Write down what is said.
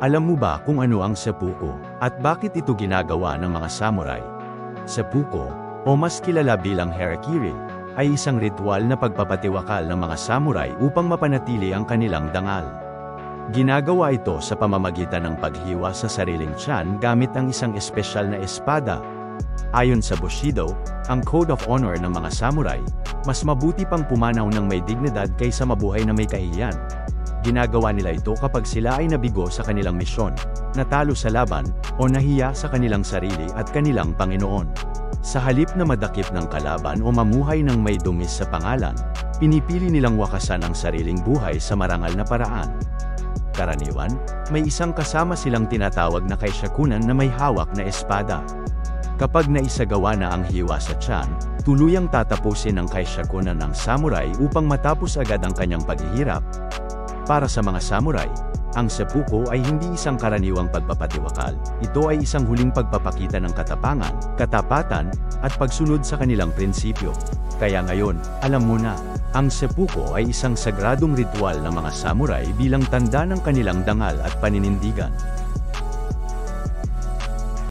Alam mo ba kung ano ang seppuku, at bakit ito ginagawa ng mga samurai? Seppuku, o mas kilala bilang harakiri, ay isang ritual na pagpapatiwakal ng mga samurai upang mapanatili ang kanilang dangal. Ginagawa ito sa pamamagitan ng paghiwa sa sariling tiyan gamit ang isang espesyal na espada. Ayon sa Bushido, ang code of honor ng mga samurai, mas mabuti pang pumanaw ng may dignidad kaysa mabuhay na may kahihiyan. Ginagawa nila ito kapag sila ay nabigo sa kanilang misyon, natalo sa laban, o nahiya sa kanilang sarili at kanilang Panginoon. Sa halip na madakip ng kalaban o mamuhay ng may dungis sa pangalan, pinipili nilang wakasan ang sariling buhay sa marangal na paraan. Karaniwan, may isang kasama silang tinatawag na kaisyakunan na may hawak na espada. Kapag naisagawa na ang hiwa sa tiyan, tuluyang tatapusin ng kaisyakunan ng samurai upang matapos agad ang kanyang paghihirap. Para sa mga samurai, ang seppuku ay hindi isang karaniwang pagpapatiwakal, ito ay isang huling pagpapakita ng katapangan, katapatan, at pagsunod sa kanilang prinsipyo. Kaya ngayon, alam mo na, ang seppuku ay isang sagradong ritual ng mga samurai bilang tanda ng kanilang dangal at paninindigan.